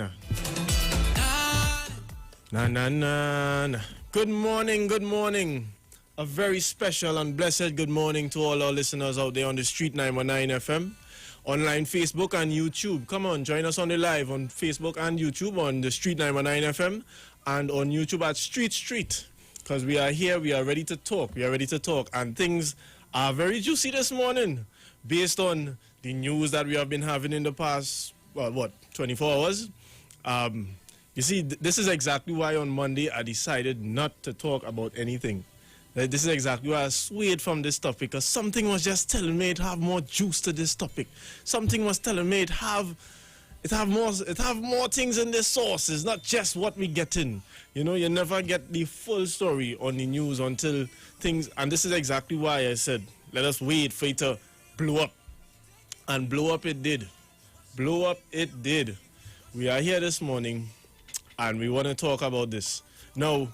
na. Na na na na. Good morning, good morning. A very special and blessed good morning to all our listeners out there on the Street 919 FM, online Facebook and YouTube. Come on, join us on the live on Facebook and YouTube on the Street 919 FM and on YouTube at Street. Because we are here, we are ready to talk. And things are very juicy this morning based on the news that we have been having in the past, 24 hours. You see, this is exactly why on Monday I decided not to talk about anything. This is exactly why I swayed from this topic, because something was just telling me it have more juice to this topic. Something was telling me it have more things in this sauce. It's not just what we get in. You know, you never get the full story on the news until things, and this is exactly why I said, let us wait for it to blow up. And blow up it did. Blow up it did. We are here this morning and we want to talk about this. Now,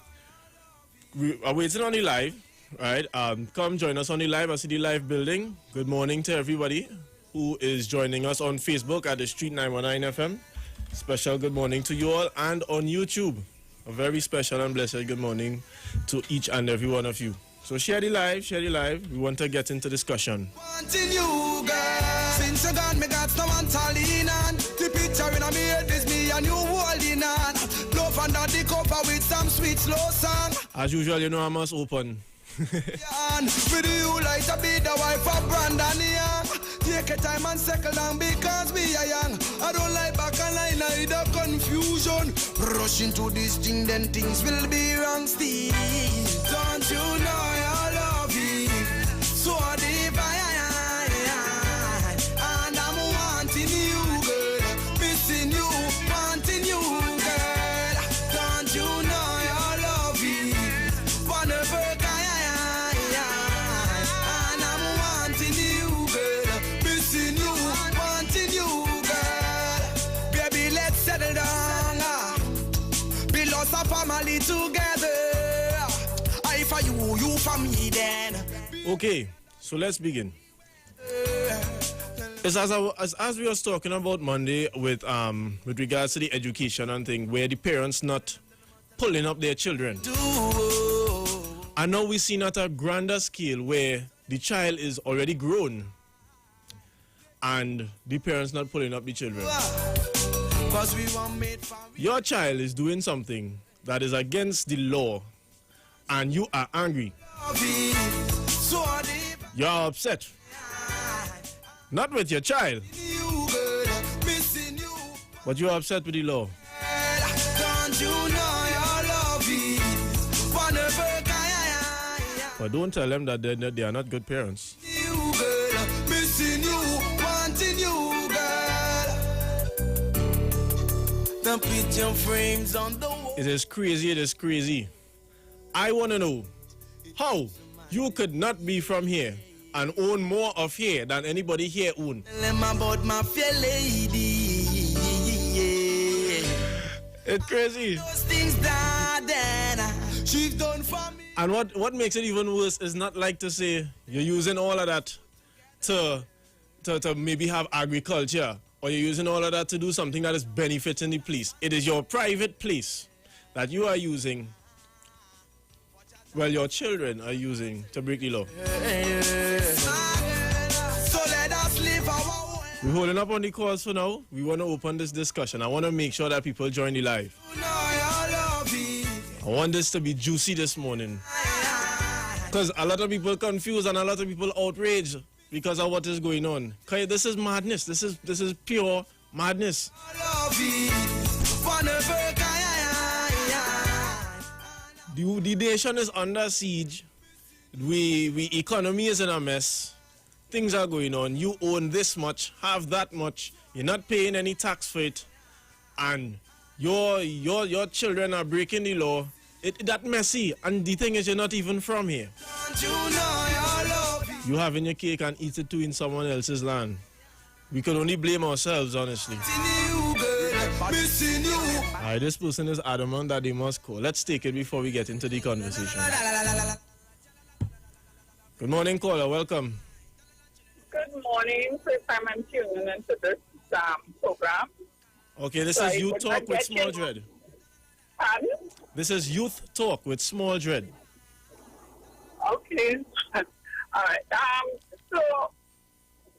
we are waiting on the live, right? Come join us on the live. I see the live building. Good morning to everybody who is joining us on Facebook at the Street 919 FM. Special good morning to you all. And on YouTube, a very special and blessed good morning to each and every one of you. So share the live. We want to get into discussion. Wanting you, girl. Since you got me, got no one to lean on. The picture in my head is me and you holding on. Love under the cover with some sweet slow song. As usual, you know I must open. With you like to be the wife of Brandon Young. Take your time and settle down because we are young. I don't like back and line either confusion. Rush into this thing, then things will be wrong still. Don't you know your love is so deep, and I'm wanting you, girl. Missing you, wanting you, girl. Don't you know your love is wonderful, and I'm wanting you, girl. Missing you, wanting you, girl. Baby, let's settle down. Build us a family together. I for you, you for me then. Okay, so let's begin. It's as we was talking about Monday with regards to the education and thing, where the parents not pulling up their children. And now we see at a grander scale where the child is already grown and the parents not pulling up the children. Your child is doing something that is against the law and you are angry. You're upset. Not with your child, but you're upset with the law. But don't tell them that they are not good parents. It is crazy. I want to know how you could not be from here and own more of here than anybody here own. It's crazy. And what makes it even worse is not like to say you're using all of that to maybe have agriculture, or you're using all of that to do something that is benefiting the place. It is your private place that you are using, well, your children are using to break the law. We're holding up on the calls for now. We want to open this discussion. I want to make sure that people join the live. I want this to be juicy this morning, because a lot of people confused and a lot of people outraged because of what is going on. Okay, this is madness. This is pure madness. The nation is under siege. We economy is in a mess. Things are going on. You own this much, have that much. You're not paying any tax for it, and your children are breaking the law. That messy. And the thing is, you're not even from here. You having your cake and eat it too in someone else's land. We can only blame ourselves, honestly. Alright, this person is adamant that they must call. Let's take it before we get into the conversation. Good morning, caller. Welcome. Good morning. First time I'm tuning into this program. Okay, this So is I Youth would Talk not with get Small him. Dread. Pardon? This is Youth Talk with Small Dread. Okay. All right. So,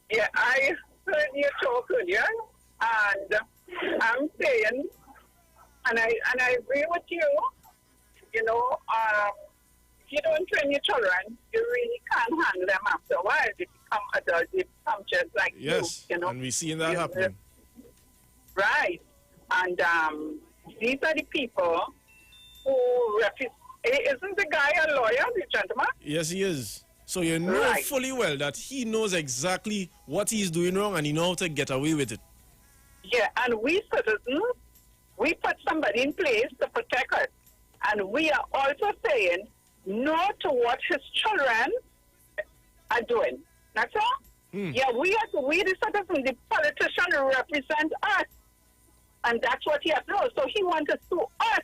yeah, I heard you talk earlier, and I'm saying, and I agree with you. You know, if you don't train your children, you really can't handle them after a while. They become adults. They become just like Yes, you. You know, and we seeing that You- happening. Right. And these are the people who isn't the guy a lawyer, the gentleman? Yes, he is. So you know Right. fully well that he knows exactly what he's doing wrong and he knows how to get away with it. Yeah, and we citizens, we put somebody in place to protect us. And we are also saying no to what his children are doing. That's all? Yeah, we the citizens, the politician represent us. And that's what he has to do. So he wants to sue us,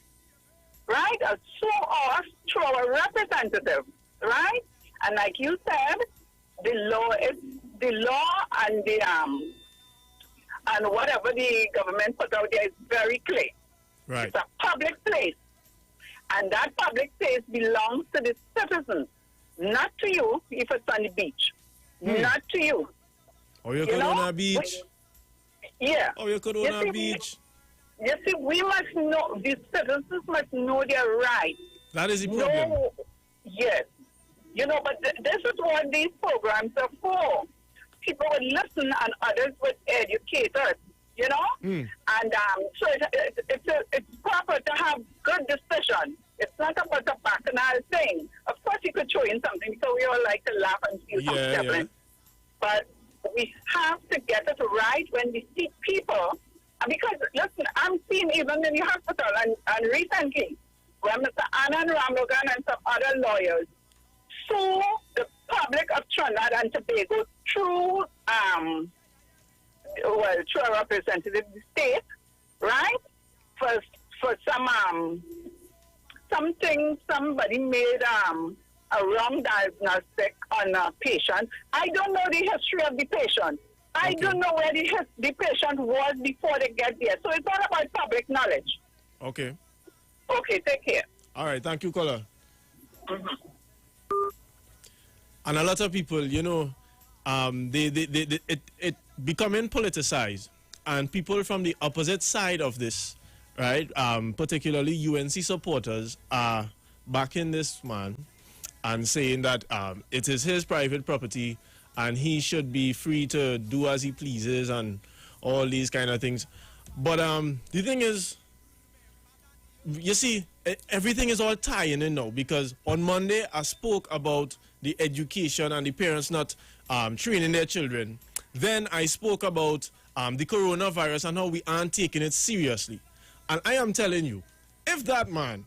right? Sue us through our representative, right? And like you said, the law and the and whatever the government put out there is very clear. Right. It's a public place. And that public place belongs to the citizens, not to you if it's on the beach. Not to you. Or you could know? on a beach. Yeah. Or you could You on a see, beach. You see, we must know, the citizens must know their rights. That is the problem. No, yes. You know, but this is what these programs are for. People would listen and others would educate us, you know? And so it's proper to have good discussion. It's not about a bacchanal thing. Of course, you could show in something because we all like to laugh and feel comfortable. Yeah. But we have to get it right when we see people. And because, listen, I'm seeing even in the hospital and recently, where Mr. Anand Ramlogan and some other lawyers sue the public of Trinidad and Tobago through, through a representative of the state, right? For something somebody made a wrong diagnostic on a patient. I don't know the history of the patient. I don't know where the patient was before they get there. So it's all about public knowledge. Okay. Okay, take care. All right. Thank you, caller. And a lot of people, you know, it becoming politicized. And people from the opposite side of this, right, particularly UNC supporters, are backing this man and saying that it is his private property and he should be free to do as he pleases and all these kind of things. But the thing is, you see, everything is all tying in now because on Monday I spoke about the education and the parents not training their children. Then I spoke about the coronavirus and how we aren't taking it seriously. And I am telling you, if that man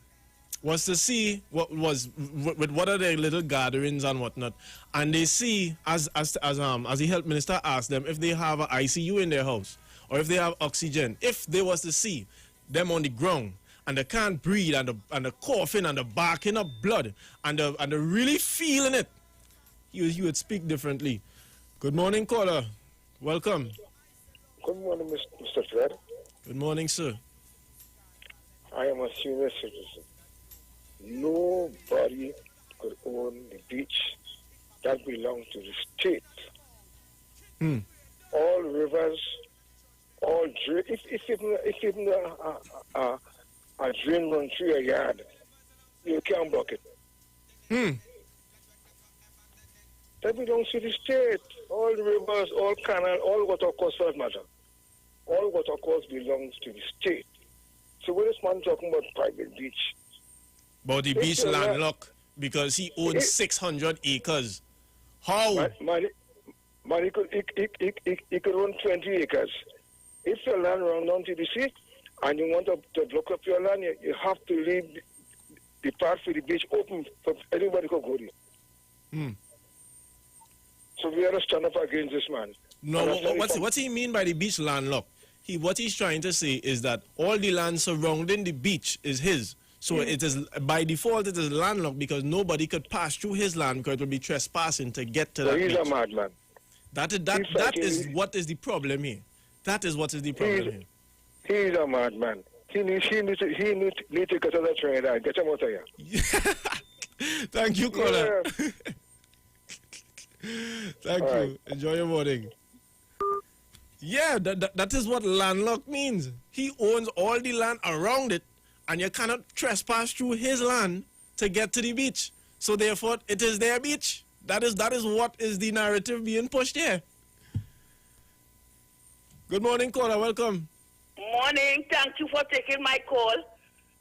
was to see what was with what are their little gatherings and whatnot, and they see as the health minister asked them if they have an ICU in their house or if they have oxygen, if they was to see them on the ground and they can't breathe and the coughing and the barking of blood and the really feeling it, you would speak differently. Good morning, caller. Welcome. Good morning, Mr. Fred. Good morning, sir. I am a senior citizen. Nobody could own the beach that belongs to the state. All rivers, all drain. If even a drain runs through your yard, you can't block it. That belongs to the state. All rivers, all canal, all watercourse for that matter. All watercourse belongs to the state. So when this man talking about private beach, But the beach landlocked because he owns 600 acres. How? Man, he could own 20 acres. If your land runs down to the sea and you want to block up your land, you have to leave the path for the beach open for anybody to go there. So we have to stand up against this man. No, what he mean by the beach landlocked? What he's trying to say is that all the land surrounding the beach is his. So it is by default it is landlocked because nobody could pass through his land because it would be trespassing to get to that He's beach. a madman. That is what is the problem here. That is what is the problem here. He's a madman. He need to get out of Trinidad. Get him out of here. Thank you, caller. Yeah. Thank All you. right. Enjoy your morning. Yeah, that is what landlocked means. He owns all the land around it, and you cannot trespass through his land to get to the beach. So therefore, it is their beach. That is what is the narrative being pushed here. Good morning, caller. Welcome. Morning. Thank you for taking my call.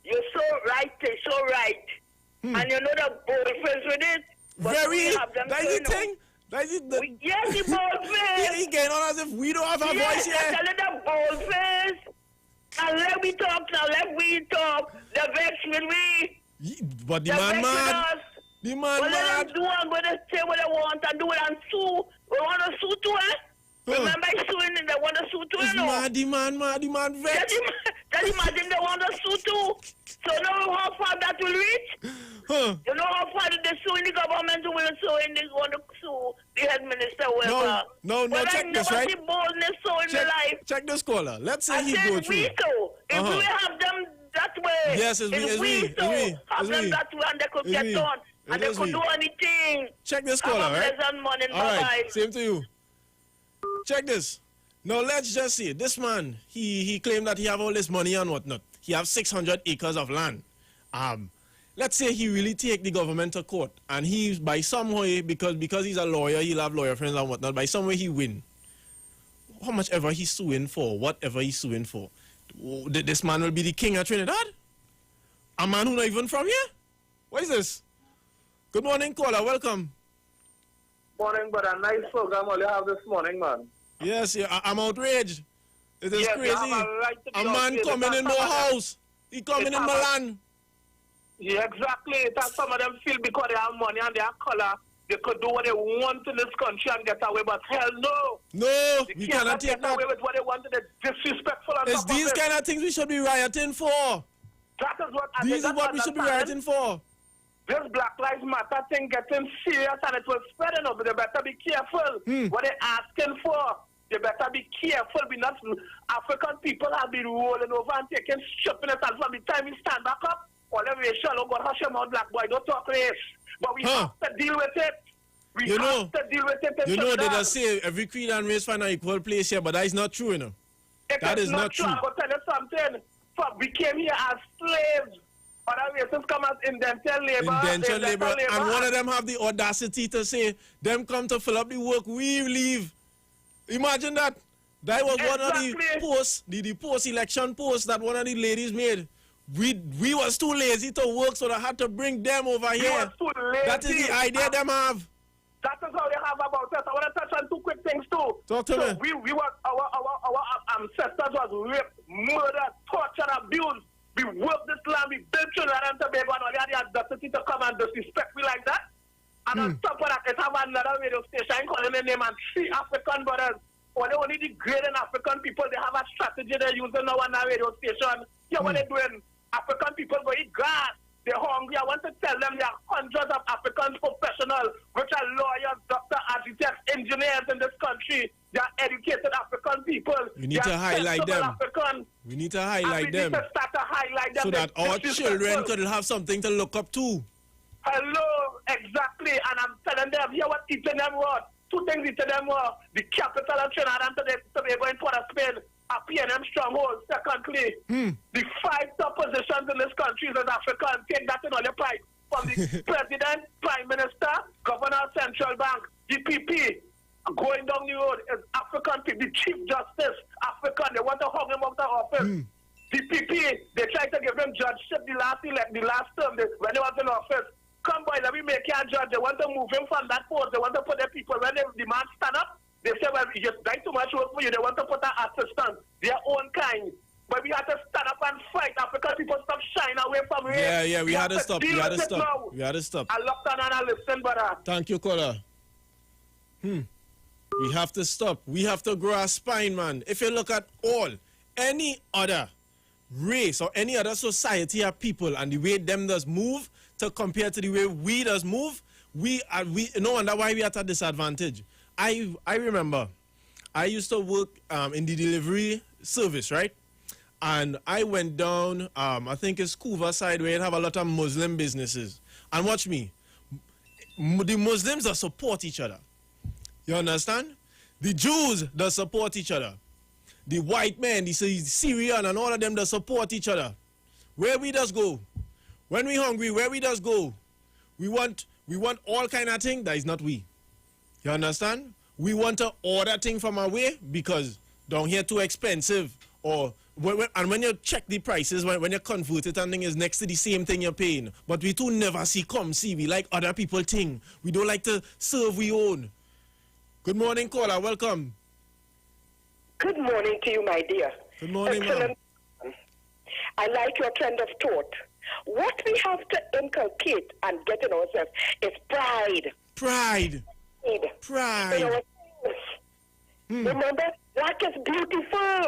You're so right. So right. And you know the boldface with it. But Very. we have them That's the turn thing. That's the. Yes, the boldface. He getting on as if we don't have a Yes, voice I here. tell you the boldface. And let me talk now. Let we talk. The vex with we. But the The man vex with mad. us. The man Well, let mad. them do and go to say what they want and do it and sue. We want to sue too, eh? Huh. Remember suing and they want to sue too, It's you know? mad. The man vex. Just imagine they want to sue too. So know how far that will reach? Huh. You know how far they sue in the government will sue in the want to sue the head minister, whatever. No, But check I this, never right? see boldness so in my life. Check this caller. Let's say I he said go we through. so. If Uh-huh. we have them that way, Yes, it's we, if it's we, we it's so we, have it's them we. that way and they could It's get we. done It and they is could we. do anything. Check this Have caller, a right? pleasant morning. All right, Bye-bye. same to you. Check this. Now let's just see. This man, he claimed that he have all this money and whatnot. He have 600 acres of land. Let's say he really take the government to court, and he by some way, because he's a lawyer, he'll have lawyer friends and whatnot. By some way he win. How much ever he's suing for, whatever he's suing for, this man will be the king of Trinidad. A man who not even from here. What is this? Good morning, caller. Welcome. Morning, but a nice program all you have this morning, man. Yes, yeah, I'm outraged. It is Yes, you crazy. have a right to be A man outraged. coming in That's my some of them- house. He coming in It's my how- land. Yeah, exactly. That's some of them feel because they have money and they have color, they could do what they want in this country and get away, but hell no. No, They we cannot cannot take get that. away with what they want. They're disrespectful on It's top of these it. kind of things we should be rioting for. That is what I These think is what we should be rioting for. This Black Lives Matter thing getting serious and it will spread enough. They better be careful what they're asking for. They better be careful. We not African people have been rolling over and taking stripping us, and from the time we stand back up, all the racial, oh God, hush your mouth, black boy, don't talk race. But we have to deal with it. We You know- have to deal with it. You know, they just say every creed and race find an equal place here, but that is not true, you know. That is not true. I'm going to tell you something. We came here as slaves. Other races come as indentured labor. Indentured labor. And one of them have the audacity to say, them come to fill up the work, we leave. Imagine that. That was one of the Exactly. posts, the post-election posts that one of the ladies made. We was too lazy to work, so they had to bring them over here. was too That is lazy. the idea them have. That is how they have about us. I want to touch on two quick things too. Talk to so me. We were our ancestors was raped, murdered, tortured, abused. We worked this land, we built Trinidad and Tobago, and all they had the audacity to come and disrespect me like that. And on top of that, it have another radio station calling their name and 3 African brothers. Only the great and African people, they have a strategy they're using now on that radio station. Yeah, what they're doing, African people go eat grass. They're hungry. I want to tell them there are hundreds of African professionals, which are lawyers, doctors, architects, engineers in this country. They are educated African people. We need They to are highlight sensible them. African. We need to And highlight we them need to start to highlight them. so that They're our children disrespectful. could have something to look up to. Hello, exactly. And I'm telling them, here what eating them were. 2 things eating them were. The capital of Trinidad and Tobago in Port of Spain. A PNM stronghold. Secondly, the 5 top positions in this country is African. Take that in all your pride. From the President, Prime Minister, Governor, Central Bank, DPP. Going down the road is African people. The Chief Justice, African. They want to hug him out of office. DPP, they tried to give him judgeship the last term when they was in office. Come boy, let me make you a judge. They want to move him from that post. They want to put their people when they demand stand up. They say, well, you just done too much work for you. They want to put an assistant, their own kind. But we had to stand up and fight. African people stop shying away from race. Yeah, we had to stop. We deal had to with it stop. now. We had to stop. I looked on and I listened, brother. Thank you, caller. We have to stop. We have to grow our spine, man. If you look at any other race or any other society or people and the way them does move to compare to the way we does move, we no wonder why we are at a disadvantage. I remember I used to work in the delivery service, right? and I went down, I think it's Couva side, where you have a lot of Muslim businesses. And watch me. The Muslims that support each other. You understand? The Jews that support each other. The white men, the Syrian, and all of them that support each other. Where we just go. When we hungry, where we just go. We want all kind of thing. That is not we. You understand? We want to order thing from our way because down here too expensive. Or when you check the prices, when you convert it, and thing is next to the same thing you're paying. But we too never see. We like other people thing. We don't like to serve we own. Good morning, caller. Welcome. Good morning to you, my dear. Good morning, ma'am. I like your trend of thought. What we have to inculcate and get in ourselves is pride. Pride. Pride. Remember, black is beautiful.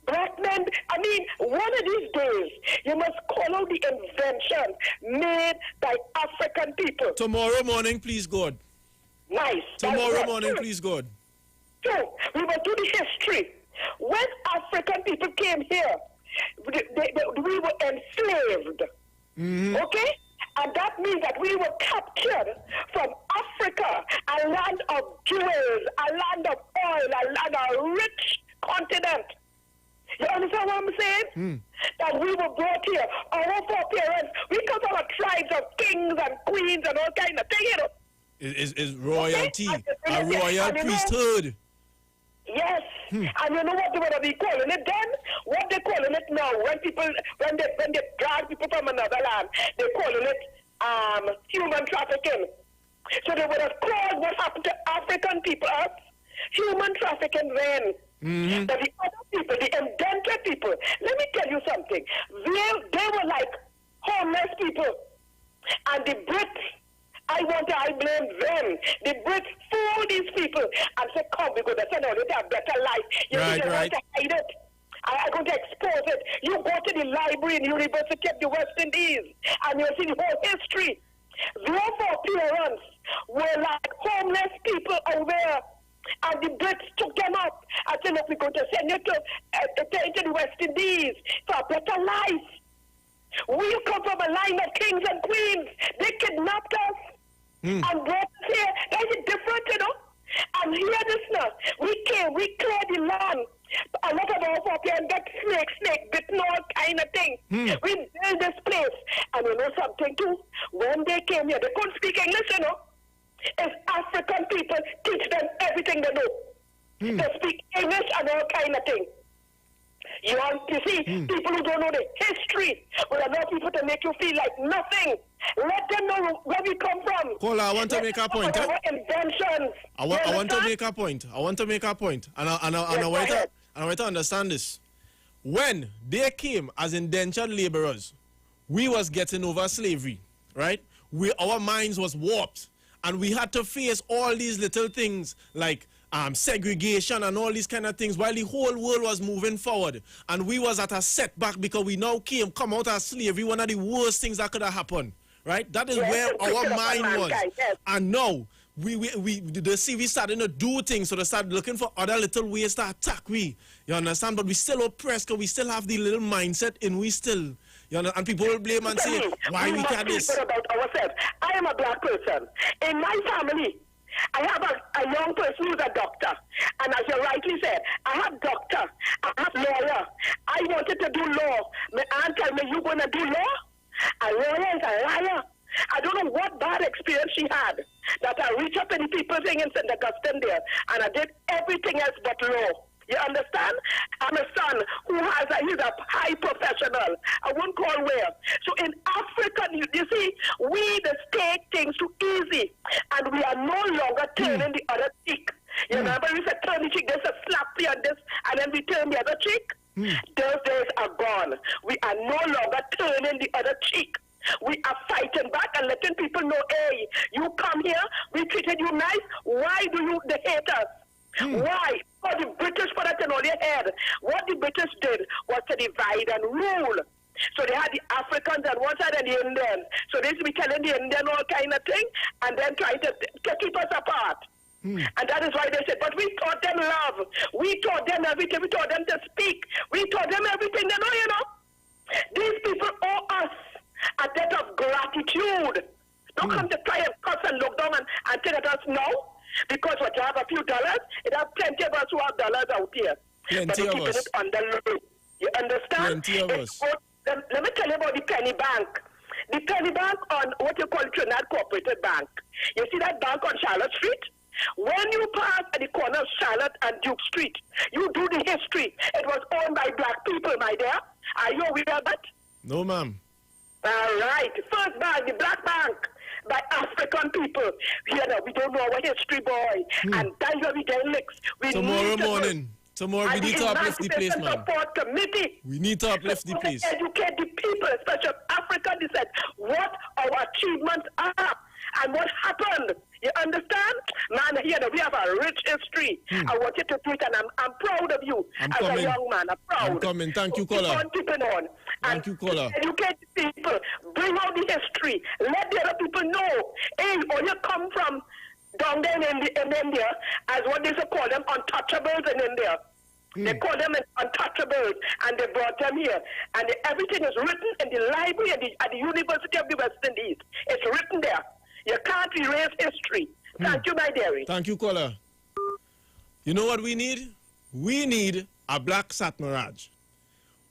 Black men, I mean, one of these days, you must call out the invention made by African people. Tomorrow morning, please, God. Nice. Tomorrow morning, please, God. So, we will do the history. When African people came here, we were enslaved. Okay? And that means that we were captured from Africa, a land of jewels, a land of oil, a land of rich continent. You understand what I'm saying? That we were brought here. Our foreparents, we come from a tribes of kings and queens and all kind of things, you know. Is royalty, okay? a royal priesthood. Yes, and you know what they would be calling it then? What they calling it now? When they drag people from another land, they're calling it human trafficking. So they would have called what happened to African people as human trafficking then. But the other people, the indentured people, let me tell you something. They were like homeless people, and the Brits. I blame them. The Brits fool these people and say, come, we're going to send out a better life. You want to hide it. I'm going to expose it. You go to the library in the University of the West Indies and you'll see the whole history. Their foreparents were like homeless people out there. And the Brits took them up and said, look, we're going to send you to the West Indies for a better life. We come from a line of kings and queens. They kidnapped us and brought us here. That's different, you know. And hear this now. We cleared the land. A lot of our foreparents got snake, bitten, all kind of thing. We built this place. And you know something too? When they came here, they couldn't speak English, you know. If African people teach them everything they know. They speak English and all kind of thing. You see, people who don't know the history will allow people to make you feel like nothing. Let them know where we come from. Kola, I want to make a point. Our inventions. I want to make a point. And I want to understand this. When they came as indentured laborers, we was getting over slavery, right? Our minds was warped. And we had to face all these little things like segregation and all these kind of things while the whole world was moving forward. And we was at a setback because we now come out of slavery, one of the worst things that could have happened. Right? That is where our mind was. Yes. And now, we starting to do things, so they started looking for other little ways to attack we. You understand? But we still oppressed because we still have the little mindset in we still. You know, and people will blame and say, why we can't this? About ourselves. I am a black person. In my family, I have a young person who's a doctor. And as you rightly said, I have doctor, I have lawyer. I wanted to do law. My aunt told me, you going to do law? A lawyer is a liar. I don't know what bad experience she had that I reached up in the people thing in St. Augustine there, and I did everything else but law. You understand? I'm a son he's a high professional. I won't call where. So in Africa, you see, we take things too easy, and we are no longer turning the other cheek. You remember we said turn the cheek, there's a slap here and this, and then we turn the other cheek? Those days are gone. We are no longer turning the other cheek. We are fighting back and letting people know, hey, you come here, we treated you nice, why do they hate us? Why? Because the British put it in all their head. What the British did was to divide and rule. So they had the Africans on one side and the Indians. So they used to be telling the Indian all kind of thing and then trying to keep us apart. And that is why they said, but we taught them love. We taught them everything. We taught them to speak. We taught them everything they know, you know. These people owe us a debt of gratitude. Don't come to try and cuss and look down and tell us no. Because what you have a few dollars, it has plenty of us who have dollars out here. Plenty but we're of keeping us. it under low. You understand? Plenty of us. Let me tell you about the penny bank. The penny bank on what you call Trinidad Cooperative Bank. You see that bank on Charlotte Street? When you pass at the corner of Charlotte and Duke Street, you do the history. It was owned by black people, my dear. Are you aware of that? No, ma'am. All right. First bank, the black bank, by African people. You know, we don't know our history, boy. And that's where we get licks. We Tomorrow need to morning. Tomorrow we need to uplift the place, man. Support committee. We need to uplift the place. Educate the people, especially African descent, what our achievements are and what happened. You understand? Man, here we have a rich history. I want you to do it, and I'm proud of you I'm as coming. a young man. I'm proud. I'm coming. Thank you, Keep caller. on keeping on. Thank you, caller. Educate the people. Bring out the history. Let the other people know. Hey, or you come from down there in India, as what they call them, untouchables in India. They call them untouchables, and they brought them here. And everything is written in the library at the University of the West Indies. It's written there. You can't erase history. Thank you, my dearie. Thank you, caller. You know what we need? We need a black Satmaraj.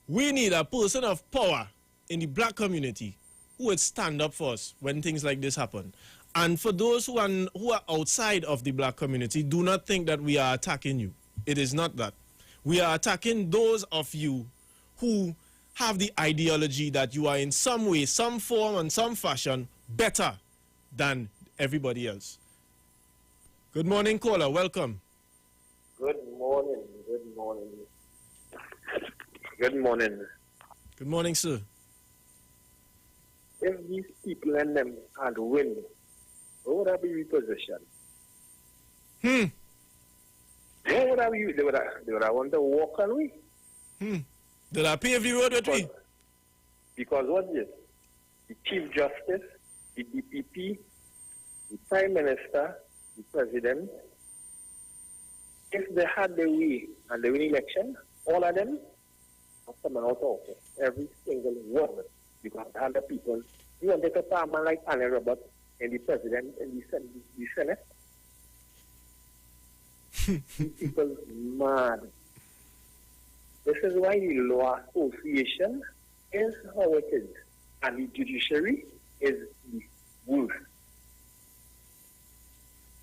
We need a person of power in the black community who would stand up for us when things like this happen. And for those who are outside of the black community, do not think that we are attacking you. It is not that. We are attacking those of you who have the ideology that you are in some way, some form, and some fashion better than everybody else. Good morning, caller. Welcome. Good morning. Good morning. Good morning. Good morning, sir. If these people and them had win, what would have been repositioned? What would have you? They would have wanted to walk on we. Did I pave the road with me? Because what is it? The Chief Justice, the DPP, the Prime Minister, the President, if they had their way and they win election, all of them are coming out of office. Every single one. Because other people, you want to take a man like Annie Roberts and the President and the Senate. These people mad. This is why the law association is how it is. And the judiciary is the wolf.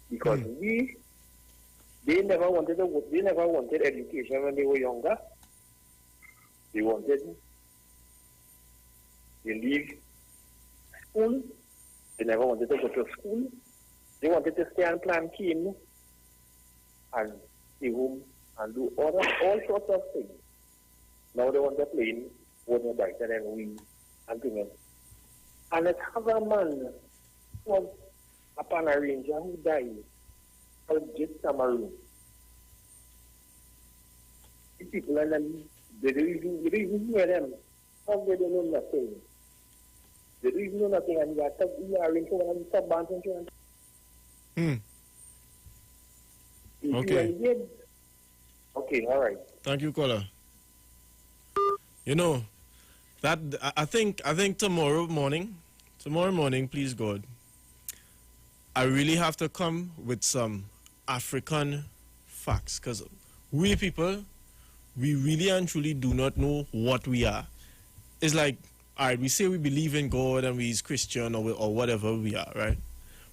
Because they never wanted education when they were younger. They leave school. They never wanted to go to school. They wanted to stay and plan team and stay home and do all sorts of things. Now they want to play water brighter than we and things. And let's have a man who was upon a ranger who died called Jit Samaru. The people and them, they don't even hear them. How they don't know nothing. They don't even know nothing, and you are into one of the sub-bands and Okay. Okay, all right. Thank you, caller. You know, that I think tomorrow morning, please God, I really have to come with some African facts, because we people, we really and truly do not know what we are. It's like, all right, we say we believe in God and we're Christian or whatever we are, right?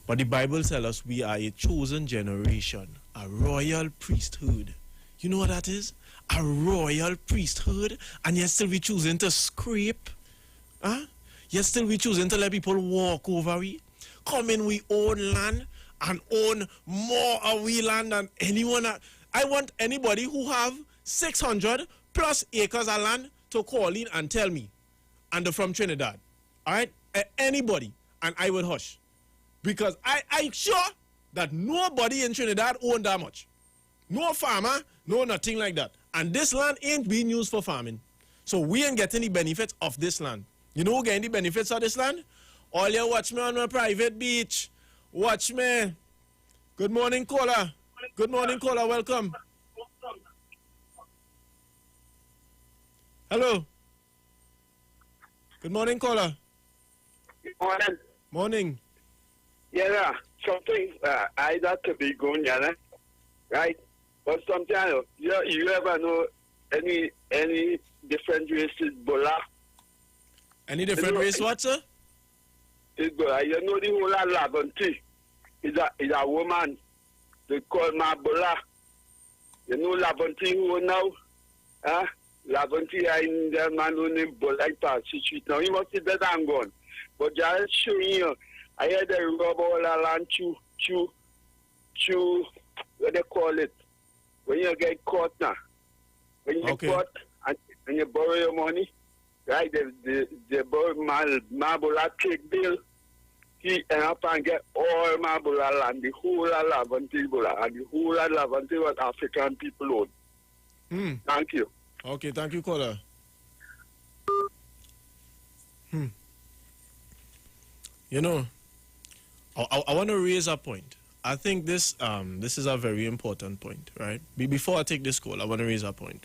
But the Bible tells us we are a chosen generation, a royal priesthood. You know what that is? A royal priesthood, and yet still we choosing to scrape? Huh? Yet still we choosing to let people walk over we? Come in, we own land and own more of we land than anyone. I want anybody who have 600 plus acres of land to call in and tell me. And they're from Trinidad. All right? Anybody. And I would hush. Because I'm sure that nobody in Trinidad owned that much. No farmer, no nothing like that. And this land ain't being used for farming. So we ain't getting the benefits of this land. You know who getting the benefits of this land? All you watch me on my private beach. Watch me Good morning, caller. Good morning, caller. Welcome. Hello. Good morning, caller. Morning. Morning. Yeah, something I got to be going, right? But sometimes you ever know any different race is Bola? Any different race, what, sir? It's Bola. You know the whole Lavanti is a woman. They call my Bola. You know Lavanti who now? Lavanti are in the man who named Bola Street. Now he must be dead and gone. But just showing you, I had a rub all around chew, what they call it? When you get caught now. When you get caught and you borrow your money, right? They borrow my Bola take bill. He end up and get all my Bola land, the whole of Lavanti Bola, and the whole of Lavanti what African people own. Thank you. Okay, thank you, caller. You know, I want to raise a point. I think this is a very important point, right? Before I take this call, I want to raise a point.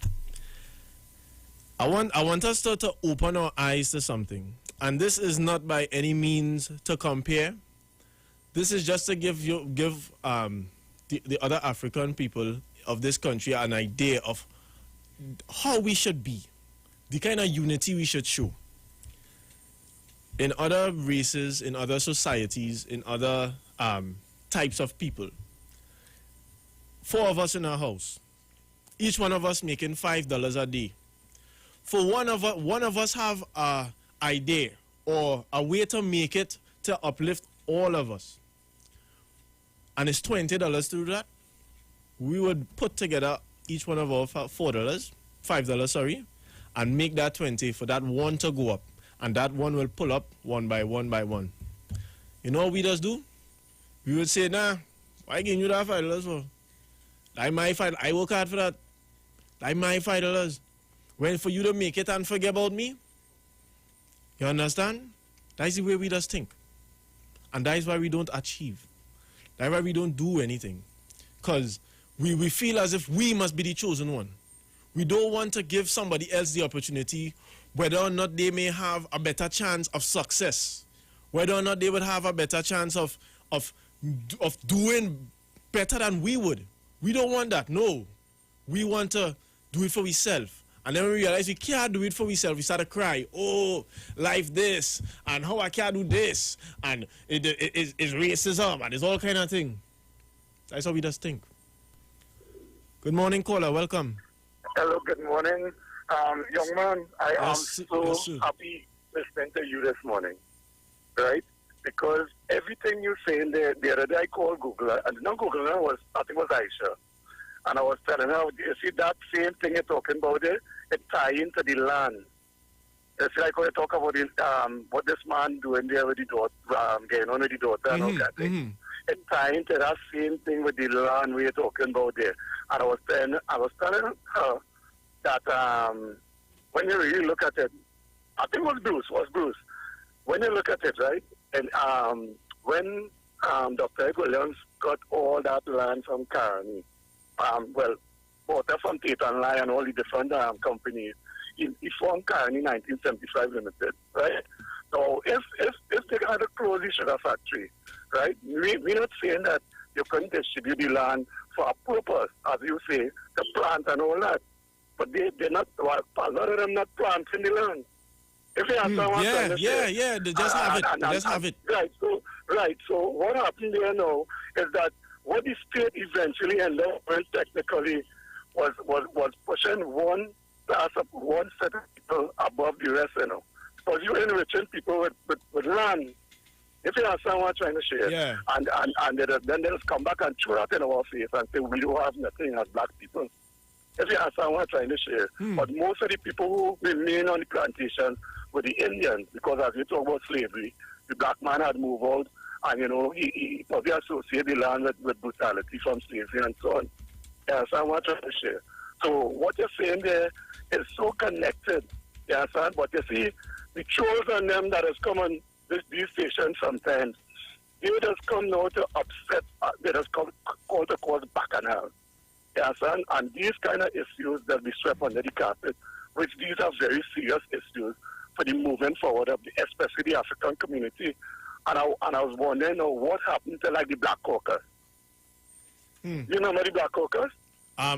I want us to open our eyes to something. And this is not by any means to compare. This is just to give the other African people of this country an idea of how we should be, the kind of unity we should show. In other races, in other societies, in other types of people, 4 of us in our house, each one of us making $5 a day. For one of us have a idea or a way to make it to uplift all of us, and it's $20 to do that, we would put together each one of our $5, sorry, and make that 20 for that one to go up, and that one will pull up one by one by one. You know what we just do? We would say, nah, why giving you that $5 for? Like my $5, I work hard for that. Like my $5. When for you to make it and forget about me? You understand? That's the way we just think. And that is why we don't achieve. That's why we don't do anything. Because we feel as if we must be the chosen one. We don't want to give somebody else the opportunity, whether or not they may have a better chance of success, whether or not they would have a better chance of doing better than we would. We don't want that, no. We want to do it for ourselves. And then we realize we can't do it for ourselves. We start to cry, oh, life this, and how I can't do this, and it's racism, and it's all kind of thing. That's how we just think. Good morning, caller. Welcome. Hello, good morning. Young man, I am so happy listening to you this morning, right? Because everything you say in there, the other day I called Google, and not Google, I think it was Aisha. And I was telling her, you see that same thing you're talking about there, it ties into the land. It's like when you talk about what this man doing there with the daughter, getting on with the daughter and all that thing. It ties into that same thing with the land we're talking about there. And I was telling her that when you really look at it, I think it was Bruce. When you look at it, right, and when Dr. Williams got all that land from Carney, bought it from Tate and Lye and all the different companies, he formed Carney 1975 Limited, right? So if they had to close the sugar factory, right, we're not saying that you couldn't distribute the land for a purpose, as you say, the plant and all that. But they're not, a lot of them not planting the land. If they have someone they just have it. Just have it. Right. So what happened there now is that what the state eventually ended up with technically was pushing one set of people above the rest, you know. Because you're enriching people with land. If you have someone trying to share, and then they'll come back and throw that in our face and say, we don't have nothing as black people. If you have someone trying to share. But most of the people who remain on the plantation were the Indians, because as we talk about slavery, the black man had moved out, and, you know, he probably associated the land with brutality from slavery and so on. Yeah, someone trying to share. So what you're saying there is so connected, you understand? But you see, the trolls on them that has come on these stations sometimes, They just come now to upset, they just come call to cause bacchanal. Yes, and these kind of issues that we swept under the carpet, which these are very serious issues for the movement forward of especially the African community. And I was wondering what happened to like the Black Caucus. You remember the Black Caucus?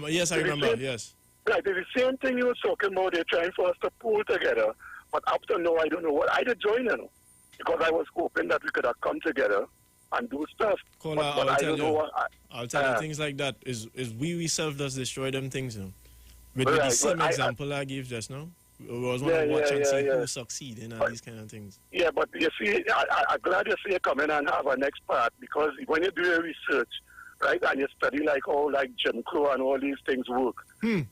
Yes, I remember, yes. Right, it's the same thing you were talking about. They're trying for us to pull together. But up to now, I don't know what I did join in. Because I was hoping that we could have come together and do stuff. Caller, but I don't know what I'll tell you things like that is we self does destroy them things, you know. With the same example I gave just now. We was want to watch and see who succeed in these kind of things. Yeah, but you see, I'm glad you see you come in and have a next part, because when you do your research, right, and you study like how like Jim Crow and all these things work,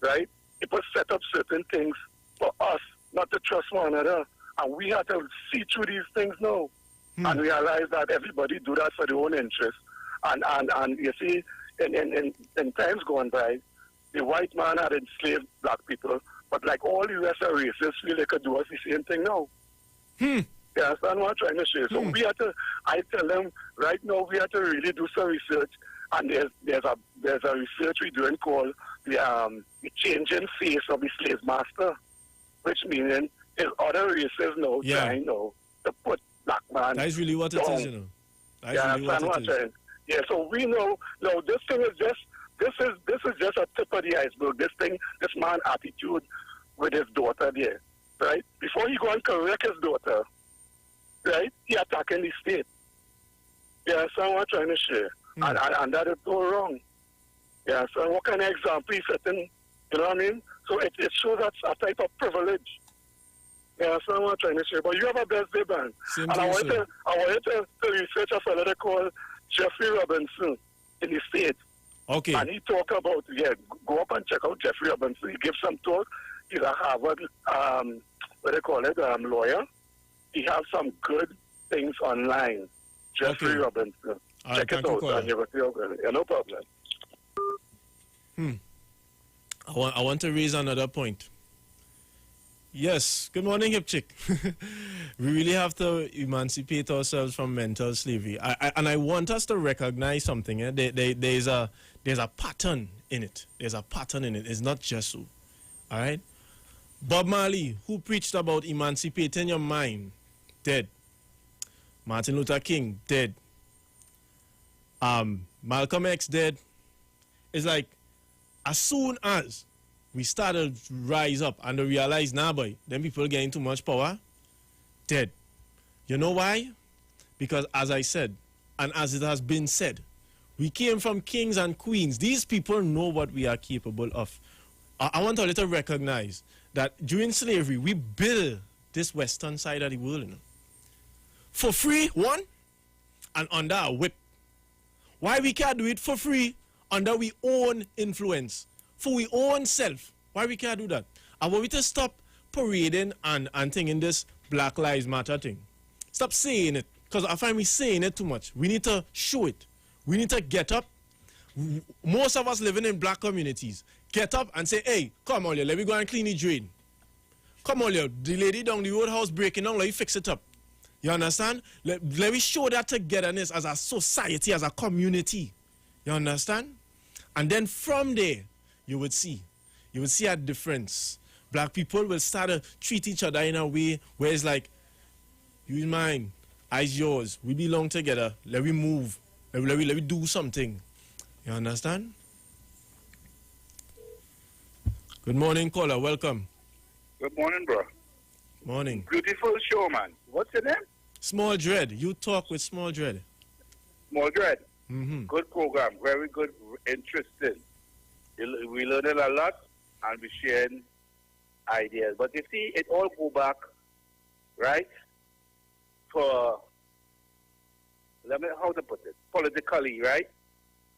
right, people set up certain things for us not to trust one another, and we have to see through these things now and realize that everybody do that for their own interest. And you see, in times gone by, the white man had enslaved black people, but like all the rest of races feel they could do us the same thing now. You understand what I'm trying to say? So we have to, I tell them right now, we have to really do some research, and there's a research we're doing called the changing face of the slave master, which meaning there's other races now trying now to put black man. That's really what it is, you know. That's really what it is. Yeah, so we know, no, this thing is just, this is just a tip of the iceberg. This man attitude with his daughter there, right? Before he go and correct his daughter, right, he attacking the state. Yeah, so I'm trying to share. And that is so wrong. Yeah, so what kind of example he's setting, you know what I mean? So it shows that's a type of privilege. Yeah, so I'm trying to share. But you have a best day, man. And I want to research a fellow they call Jeffrey Robinson in the States. Okay. And he talk about, go up and check out Jeffrey Robinson. He gives some talk. He's a Harvard, lawyer. He has some good things online. Jeffrey Robinson. Check it out. And you're no problem. I want to raise another point. Yes, good morning, Hip Chick. We really have to emancipate ourselves from mental slavery. And I want us to recognize something. There's a pattern in it. There's a pattern in it. It's not just so. All right? Bob Marley, who preached about emancipating your mind, dead. Martin Luther King, dead. Malcolm X, dead. It's like, as soon as we started to rise up and to realize, nah, boy, then people getting too much power, dead. You know why? Because as I said, and as it has been said, we came from kings and queens. These people know what we are capable of. I want to recognize that during slavery, we built this western side of the world, you know, for free, one, and under a whip. Why we can't do it for free under we own influence, for we own self? Why we can't do that? I want we to stop parading and thinking this Black Lives Matter thing. Stop saying it, because I find we saying it too much. We need to show it. We need to get up. Most of us living in black communities, get up and say, hey, come on, let me go and clean the drain. Come on, the lady down the road house breaking down, let me fix it up. You understand? Let me show that togetherness as a society, as a community. You understand? And then from there, you would see a difference. Black people will start to treat each other in a way where it's like, you mine, I's yours. We belong together. Let me move. Let me do something. You understand? Good morning, caller. Welcome. Good morning, bro. Morning. Beautiful show, man. What's your name? Small Dread. You talk with Small Dread. Small Dread. Mm-hmm. Good program. Very good. Interesting. We learned a lot and we sharing ideas. But you see, it all go back, right, for, how to put it, politically, right?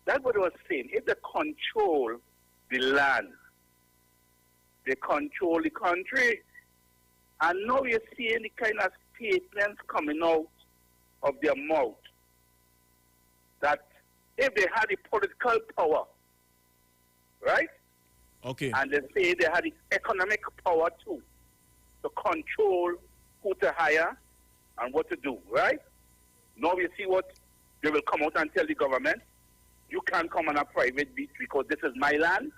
That's what I was saying. If they control the land, they control the country. And now you're seeing the kind of statements coming out of their mouth that if they had the political power, right? Okay. And they say they had the economic power too, to control who to hire and what to do, right? Now you see what they will come out and tell the government, you can't come on a private beach because this is my land.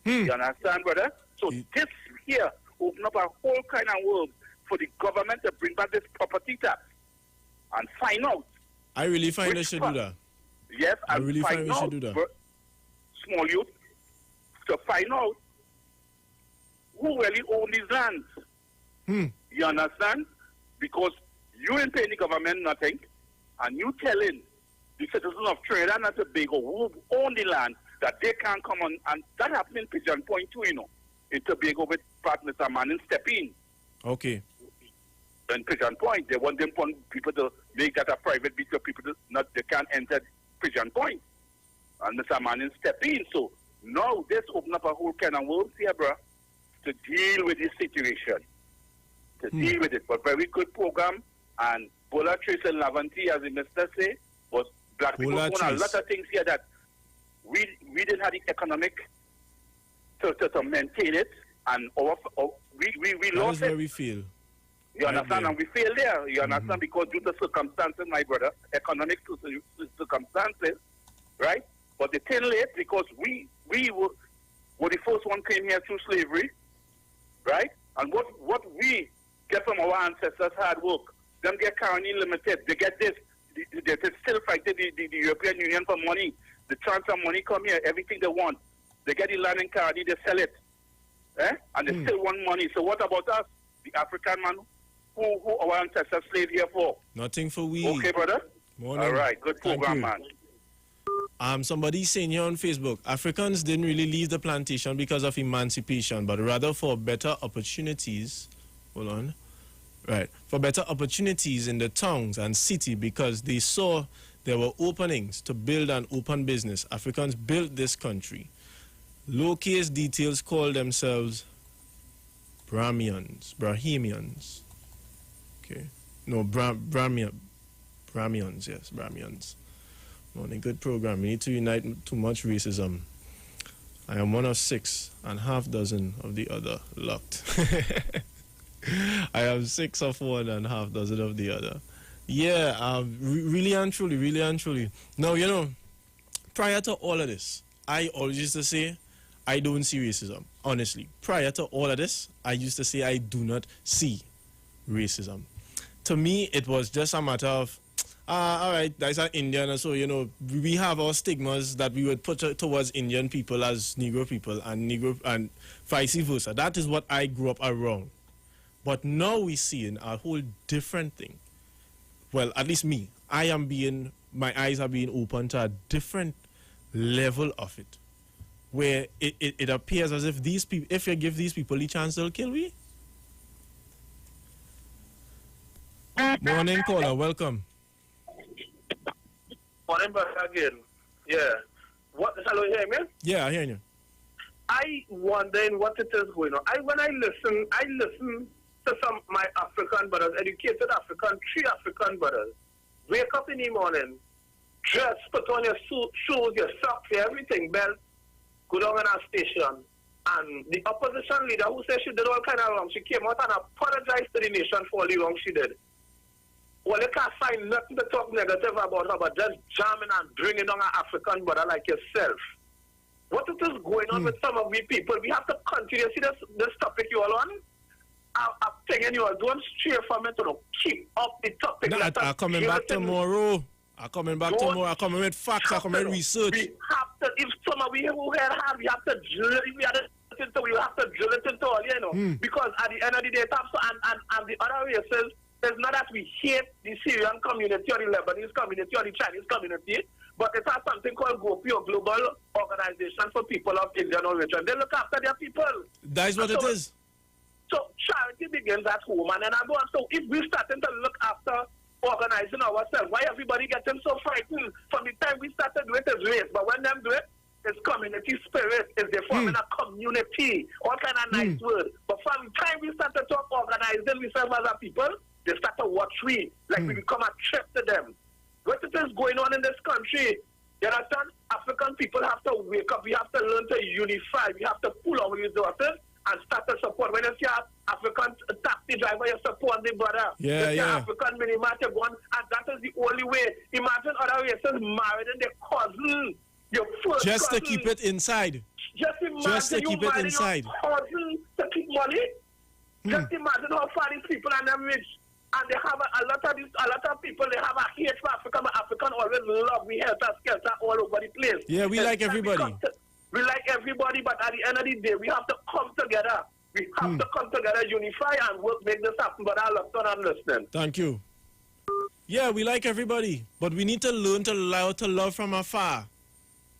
You understand, brother? So this here open up a whole kind of world for the government to bring back this property tax and find out. I really find they should do that. Yes, I really find we should do that. Small youth to find out who really own these lands. You understand? Because you ain't paying the government nothing, and you telling the citizens of Trinidad and Tobago who own the land that they can't come on, and that happened in Pigeon Point too, you know, in Tobago with partners a man in step in. Okay. In Pigeon Point, they want them people to make that a private beach so people they can't enter Pigeon Point. And Mr. Manning step in. So now this open up a whole kind of world here, bro, to deal with this situation. To deal with it. But very good program. And Bola Trace and Lavanti, as the minister say, was black people doing a lot of things here that we didn't have the economic to maintain it, and we lost it. That is where we feel. You understand? And we fail there. You understand? Because due to circumstances, my brother, economic circumstances, right? But they came late because we were the first one came here through slavery, right? And what we get from our ancestors' hard work, them get Caroni Limited, they get this, they still fight the European Union for money. The transfer money come here, everything they want. They get the land in Caroni, they sell it. And they still want money. So what about us, the African man who our ancestors slaved here for? Nothing for we. Okay, brother? Morning. All right, good program, man. Somebody saying here on Facebook, Africans didn't really leave the plantation because of emancipation, but rather for better opportunities. Hold on. Right. For better opportunities in the towns and city because they saw there were openings to build an open business. Africans built this country. Low-case details call themselves Brahmians. Okay. No, Brahmians, yes, Brahmians. Morning, good program. We need to unite too much racism. I am one of 6 and half dozen of the other locked. I am 6 of one and half dozen of the other. Yeah, really and truly. Now, you know, prior to all of this, I always used to say, I don't see racism. Honestly, prior to all of this, I used to say I do not see racism. To me, it was just a matter of, all right, that's an Indian, so, you know, we have our stigmas that we would put towards Indian people as Negro people and vice versa. That is what I grew up around. But now we see a whole different thing. Well, at least me, my eyes are being opened to a different level of it, where it appears as if these people, if you give these people the chance, they'll kill we. Morning, caller, welcome. Morning, brother, again. Yeah. Hello, you hear me? Yeah, I hear you. I wondering what it is going on. When I listen to some my African brothers, educated African, 3 African brothers, wake up in the morning, dress, put on your shoes, your socks, everything, belt, go down in our station, and the opposition leader who said she did all kind of wrong, she came out and apologized to the nation for all the wrong she did. Well, you can't find nothing to talk negative about her, but just jamming and bringing on an African brother like yourself. What it is going on with some of we people, we have to continue. See this topic you all on? I'm telling you all, don't stray from it, to keep up the topic. No, I'm coming back tomorrow. I'm coming with facts, I'm coming with research. We have to, if some of we who had hard, we have to drill it into all, you know. Because at the end of the day, and the other races, it's not that we hate the Syrian community or the Lebanese community or the Chinese community, but it has something called GOPI, or Global Organization for People of Indian Origin. They look after their people. That is what it is. So charity begins at home, and so if we're starting to look after organizing ourselves, why everybody getting so frightened? From the time we started doing it, it's race, but when them do it, it's community spirit, it's they forming a community, all kind of nice words. But from the time we started to organizing ourselves as a people, they start to watch we, like we become a threat to them. What is going on in this country? You understand? African people have to wake up. We have to learn to unify. We have to pull our resources and start to support. When you see an African taxi driver, you support the brother. Yeah, you see yeah. an African mini-mart, you go on, and that is the only way. Imagine other races marrying their cousin, your first Just cousin. to keep it inside. Just imagine Just to you keep it marrying inside. your cousin to keep money. Just imagine how far these people and them rich. And they have a lot of people, they have a hate for Africa, but African always love we helter skelter all over the place. Yeah, we like everybody. We like everybody, but at the end of the day, we have to come together. We have to come together, unify, and work, make this happen. But I love to listening. Thank you. Yeah, we like everybody, but we need to learn to love from afar.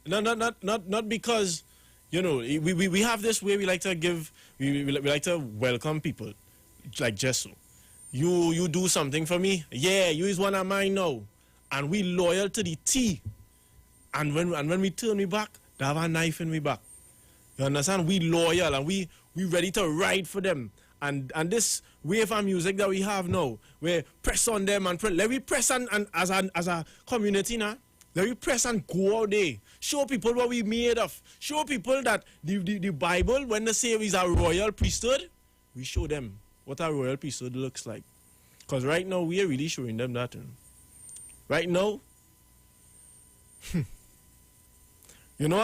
Not because, you know, we have this way we like to give, we like to welcome people, like Jesso. You do something for me, yeah, you is one of mine now, and we loyal to the T. And when we turn me back, they have a knife in me back. You understand? We loyal and we ready to ride for them. And this wave of music that we have now, we press on them and let we press and as a community now, let we press and go out there. Show people what we made of. Show people that the Bible, when they say is a royal priesthood, we show them what a royal priesthood looks like. Because right now, we are really showing them that. Right now, you know